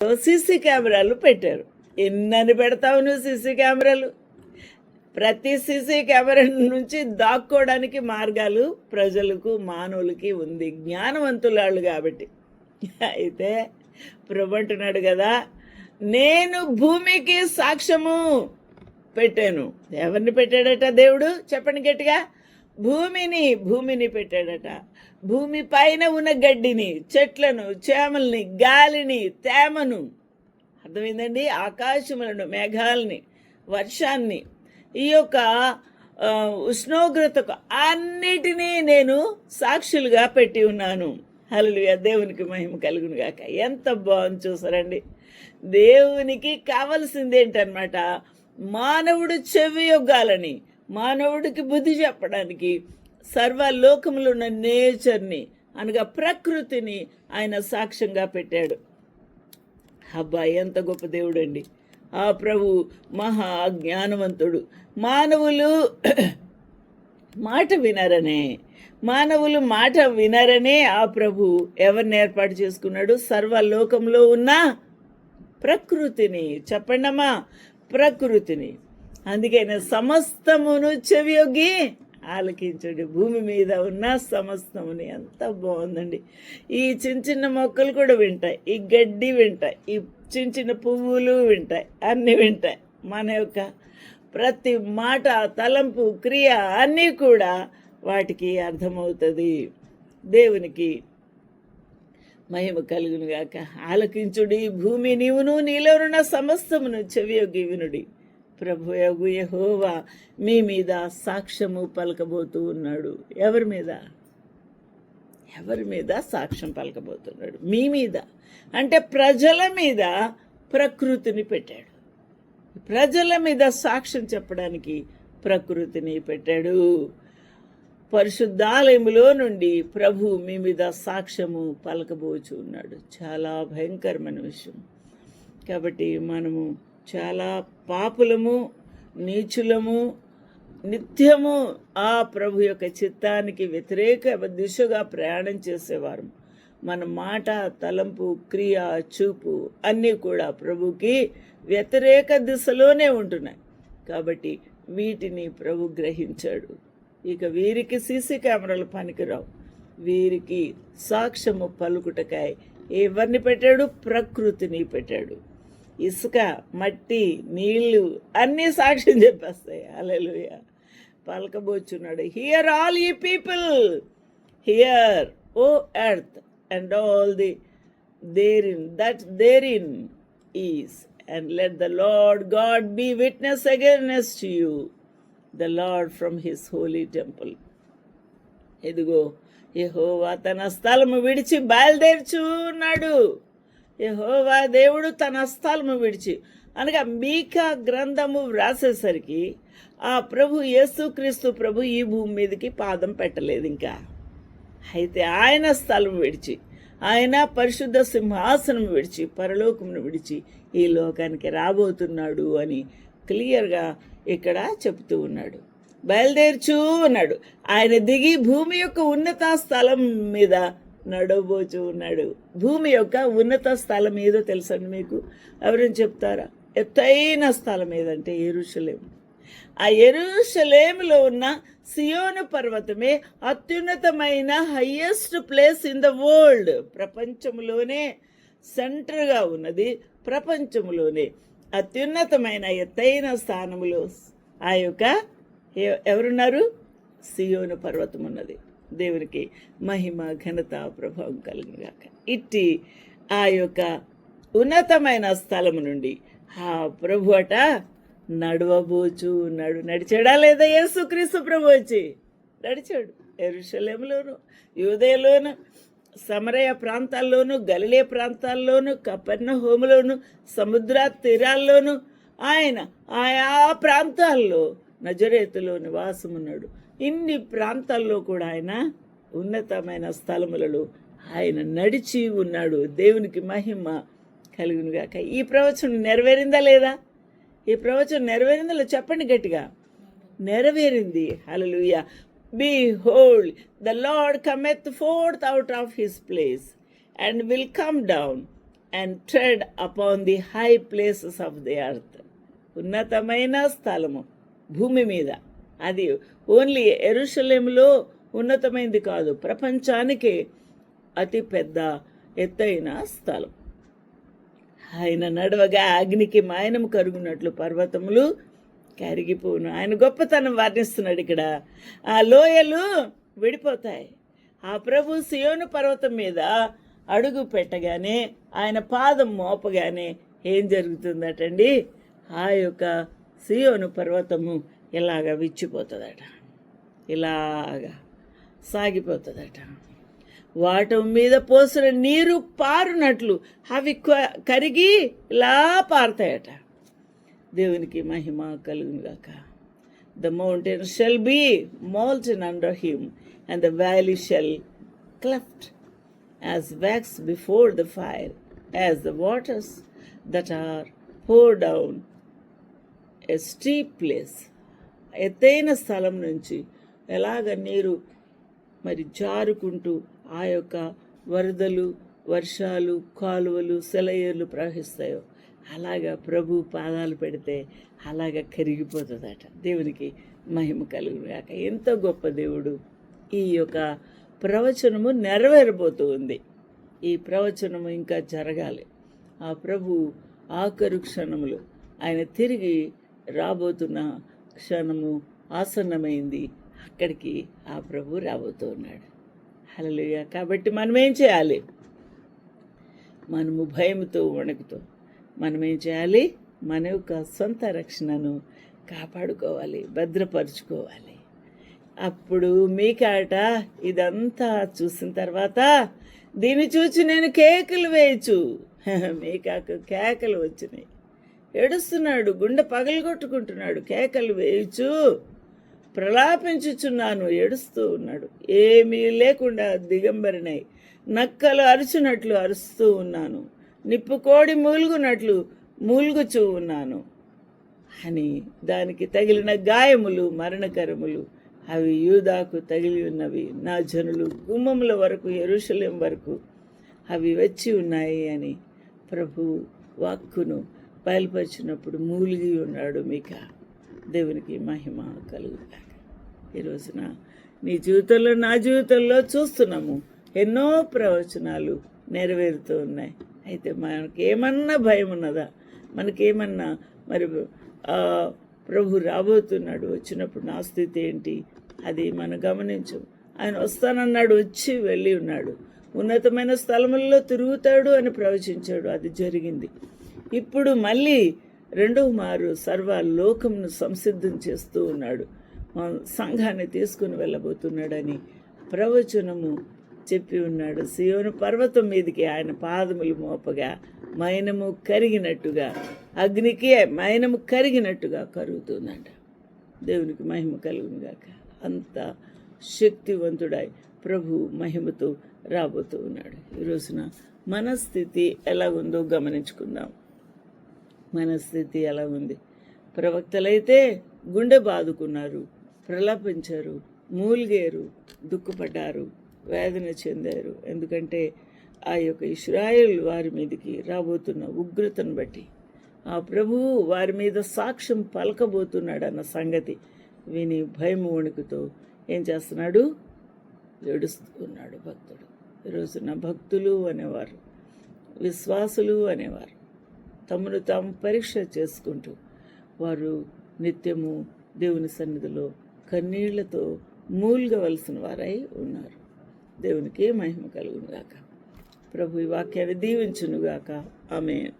CC కెమెరాలు పెట్టారు. ఎన్నని పెడతావు నువ్వు సీసీ కెమెరాలు? ప్రతి సీసీ కెమెరా నుంచి దాక్కోవడానికి మార్గాలు ప్రజలకు, మానవులకి ఉంది, జ్ఞానవంతులాళ్ళు కాబట్టి. అయితే ప్రభు అంటున్నాడు కదా, నేను భూమికి సాక్ష్యము పెట్టాను. ఎవరిని పెట్టాడట దేవుడు? చెప్పండి గట్టిగా. భూమిని పెట్టాడట. భూమి పైన ఉన్న గడ్డిని, చెట్లను, చేమల్ని, గాలిని, తేమను, అర్థమైందండి, ఆకాశములను, మేఘాలని, వర్షాన్ని, ఈ యొక్క ఉష్ణోగ్రతకు అన్నిటినీ నేను సాక్షులుగా పెట్టి ఉన్నాను. హల్లెలూయా, దేవునికి మహిమ కలుగును గాక. ఎంత బాగుంది చూసారండి. దేవునికి కావలసింది ఏంటనమాట? మానవుడు చెవి యొగ్గాలని, మానవుడికి బుద్ధి చెప్పడానికి సర్వలోకములో ఉన్న నేచర్ని అనగా ప్రకృతిని ఆయన సాక్ష్యంగా పెట్టాడు. అబ్బా, ఎంత గొప్ప దేవుడు అండి ఆ ప్రభు, మహా జ్ఞానవంతుడు. మానవులు మాట వినరనే ఆ ప్రభు ఎవరిని ఏర్పాటు చేసుకున్నాడు? సర్వలోకంలో ఉన్న ప్రకృతిని. చెప్పండమ్మా, ప్రకృతిని. అందుకైనా సమస్తమును చెవియొగ్గి ఆలకించండి. భూమి మీద ఉన్న సమస్తముని. ఎంత బాగుందండి. ఈ చిన్న చిన్న మొక్కలు కూడా వింటాయి, ఈ గడ్డి వింటాయి, ఈ చిన్న చిన్న పువ్వులు వింటాయి, అన్నీ వింటాయి. మన యొక్క ప్రతి మాట, తలంపు, క్రియ అన్నీ కూడా వాటికి అర్థమవుతుంది. దేవునికి మహిమ కలుగును గాక. ఆలకించుడి భూమి, నీవును నీలో ఉన్న సమస్తమును చెవియొగ్గి వినుడి. ప్రభువు యెహోవా మీ మీద సాక్ష్యము పలకబోతూ ఉన్నాడు. ఎవరి మీద సాక్ష్యం పలకబోతున్నాడు? మీ మీద. అంటే ప్రజల మీద ప్రకృతిని పెట్టాడు. ప్రజల మీద సాక్ష్యం చెప్పడానికి ప్రకృతిని పెట్టాడు. పరిశుద్ధాలయములో నుండి ప్రభు మీ మీద సాక్ష్యము పలకబోచు ఉన్నాడు. చాలా భయంకరమైన విషయం. కాబట్టి మనము చాలా పాపులము, నీచులము, నిత్యము ఆ ప్రభు యొక్క చిత్తానికి వ్యతిరేక దిశగా ప్రయాణం చేసేవారు. మన మాట, తలంపు, క్రియ, చూపు అన్నీ కూడా ప్రభుకి వ్యతిరేక దిశలోనే ఉంటున్నాయి. కాబట్టి వీటిని ప్రభు గ్రహించాడు. ఇక వీరికి సీసీ కెమెరాలు పనికిరావు. వీరికి సాక్ష్యము పలుకుటకాయ ఎవరిని పెట్టాడు? ప్రకృతిని పెట్టాడు. ఇసుక, మట్టి, నీళ్లు అన్నీ సాక్ష్యం చెప్పేస్తాయి. హల్లెలూయా, పలకబోచున్నాడు. Hear all ye people, hear O earth and all the therein is, and let the Lord God be witness against you, the Lord from his holy temple. ఇదిగో యెహోవా తన స్థలము విడిచి బయలుదేర్చున్నాడు. యెహోవా దేవుడు తన స్థలము విడిచి అనగా మీకా గ్రంథము వ్రాసేసరికి ఆ ప్రభు యేసుక్రీస్తు ప్రభు ఈ భూమి మీదకి పాదం పెట్టలేదు ఇంకా. అయితే ఆయన స్థలం విడిచి, ఆయన పరిశుద్ధ సింహాసనం విడిచి, పరలోకమును విడిచి ఈ లోకానికి రాబోతున్నాడు అని క్లియర్గా ఇక్కడ చెప్తూ ఉన్నాడు. బయలుదేర్చు అన్నాడు. ఆయన దిగి భూమి యొక్క ఉన్నత స్థలం మీద నడవబోచు ఉన్నాడు. భూమి యొక్క ఉన్నత స్థలం ఏదో తెలుసండి మీకు? ఎవరైనా చెప్తారా? ఎత్తైన స్థలం ఏదంటే యెరూషలేము. ఆ యెరూషలేములో ఉన్న సియోను పర్వతమే అత్యున్నతమైన highest place in the world. ప్రపంచంలోనే సెంటర్గా ఉన్నది. ప్రపంచంలోనే అత్యున్నతమైన ఎత్తైన స్థానములో ఆ యొక్క ఎవరున్నారు? సియోను పర్వతం ఉన్నది. దేవునికి మహిమ, ఘనత, ప్రభావం కలుగుగాక. ఇట్టి ఆ యొక్క ఉన్నతమైన స్థలము నుండి ఆ ప్రభు అట నడవబోచు ఉన్నాడు. నడిచాడా లేదా యేసుక్రీస్తు ప్రభు? వచ్చి నడిచాడు. యెరూషలేములోను, యూదయలోను, సమరయ ప్రాంతాల్లోను, గలిలే ప్రాంతాల్లోను, కపెర్నహూములోను, సముద్ర తీరాల్లోను, ఆయన ఆయా ప్రాంతాల్లో నజరేతులో నివాసమున్నాడు. ఇన్ని ప్రాంతాల్లో కూడా ఆయన ఉన్నతమైన స్థలములలో ఆయన నడిచి ఉన్నాడు. దేవునికి మహిమ కలుగునుగాక. ఈ ప్రవచనం నెరవేరిందా లేదా? ఈ ప్రవచనం నెరవేరిందా? చెప్పండి గట్టిగా. నెరవేరింది. హల్లెలూయా. Behold, the Lord cometh forth out of his place, and will come down and thread upon the high places of the earth. ఉన్నతమైన స్థలము భూమి మీద, అది ఓన్లీ యెరూషలేములో ఉన్నతమైనది కాదు, ప్రపంచానికి అతి పెద్ద ఎత్తైన స్థలం. ఆయన నడవగా అగ్నికి మాయనము కరుగునట్లు పర్వతములు కరిగిపోను. ఆయన గొప్పతనం వర్ణిస్తున్నాడు ఇక్కడ. ఆ లోయలు విడిపోతాయి. ఆ ప్రభు సియోను పర్వతం మీద అడుగు పెట్టగానే, ఆయన పాదం మోపగానే ఏం జరుగుతుందటండి? ఆ యొక్క సియోను పర్వతము ఇలాగ విచ్చిపోతుందట, ఇలాగా సాగిపోతుందట. వాటి మీద పోసిన నీరు పారునట్లు అవి కరిగి ఇలా పారుతాయట. దేవునికి మహిమ కలుగునుగాక. The mountain shall be molten under him and the valley shall cleft as wax before the fire, as the waters that are pour down a steep place. ఎత్తైన స్థలం నుంచి ఎలాగ నీరు మరి జారుకుంటూ ఆ యొక్క వరదలు, వర్షాలు, కాలువలు, సెలయేర్లు ప్రవహిస్తాయో అలాగా ప్రభు పాదాలు పెడితే అలాగా కరిగిపోతుందట. దేవునికి మహిమ కలుగుగాక. ఎంతో గొప్ప దేవుడు. ఈ యొక్క ప్రవచనము నెరవేరబోతూ ఉంది. ఈ ప్రవచనము ఇంకా జరగాలి. ఆ ప్రభు ఆఖరు క్షణములు, ఆయన తిరిగి రాబోతున్న క్షణము ఆసన్నమైంది. అక్కడికి ఆ ప్రభు రాబోతూ ఉన్నాడు. హల్లెలూయా. కాబట్టి మనం ఏం చేయాలి? మనము భయంతో వణుకుతూ మనం ఏం చేయాలి? మన యొక్క సొంత రక్షణను కాపాడుకోవాలి, భద్రపరుచుకోవాలి. అప్పుడు మీకాట ఇదంతా చూసిన తర్వాత దీన్ని చూసి నేను కేకలు వేయచ్చు. మీకాకు కేకలు వచ్చినాయి. ఏడుస్తున్నాడు, గుండె పగలగొట్టుకుంటున్నాడు, కేకలు వేయచ్చు, ప్రలాపించుచున్నాను, ఏడుస్తూ ఉన్నాడు. ఏమీ లేకుండా దిగంబరినై నక్కలు అరుచున్నట్లు అరుస్తూ ఉన్నాను, నిప్పుకోడి మూలుగునట్లు మూలుగుచూ ఉన్నాను అని. దానికి తగిలిన గాయములు మరణకరములు, అవి యూదాకు తగిలి ఉన్నవి. నా జనులు గుమ్మముల వరకు, యెరూషలేం వరకు అవి వచ్చి ఉన్నాయి అని ప్రభు వాక్కును బయలుపరిచినప్పుడు మూలిగి ఉన్నాడు మీకా. దేవునికి మహిమ కలుగుగాక. ఈ రోజున నీ జీవితంలో, నా జీవితంలో చూస్తున్నాము ఎన్నో ప్రవచనాలు నెరవేరుతూ ఉన్నాయి. అయితే మనకేమన్నా భయం ఉన్నదా? మనకేమన్నా మరి ప్రభు రాబోతున్నాడు, వచ్చినప్పుడు నా స్థితి ఏంటి? అది మనం గమనించం. ఆయన వస్తానన్నాడు, వచ్చి వెళ్ళి ఉన్నాడు. ఉన్నతమైన స్థలములలో తిరుగుతాడు అని ప్రవచించాడు, అది జరిగింది. ఇప్పుడు మళ్ళీ రెండవ మారు సర్వ లోకమును సంసిద్ధం చేస్తూ ఉన్నాడు. సంఘాన్ని తీసుకుని వెళ్ళబోతున్నాడని ప్రవచనము చెప్పి ఉన్నాడు. సియోను పర్వతం మీదకి ఆయన పాదములు మోపగా మైనము కరిగినట్టుగా, అగ్నికి మైనము కరిగినట్టుగా కరుగుతుందంట. దేవునికి మహిమ కలుగునుగాక. అంత శక్తివంతుడై ప్రభు మహిమతో రాబోతూ ఉన్నాడు. ఈ రోజున మన స్థితి ఎలా ఉందో గమనించుకుందాం. మన స్థితి ఎలా ఉంది? ప్రవక్తలైతే గుండె బాదుకున్నారు, ప్రలాపించారు, మూలిగారు, దుఃఖపడ్డారు, వేదన చెందారు. ఎందుకంటే ఆ యొక్క ఇశ్రాయేల్ వారి మీదకి రాబోతున్న ఉగ్రతను బట్టి ఆ ప్రభువు వారి మీద సాక్ష్యం పలకబోతున్నాడు అన్న సంగతి విని భయం వణుకుతో ఏం చేస్తున్నాడు? ఏడుస్తూ ఉన్నాడు భక్తుడు. ఈరోజున భక్తులు అనేవారు, విశ్వాసులు అనేవారు తమను తాము పరీక్ష చేసుకుంటూ వారు నిత్యము దేవుని సన్నిధిలో కన్నీళ్లతో మూల్గవలసిన వారై ఉన్నారు. దేవునికి మహిమ కలుగునుగాక. ప్రభు ఈ వాక్యాన్ని దీవించునుగాక. ఆమేన్.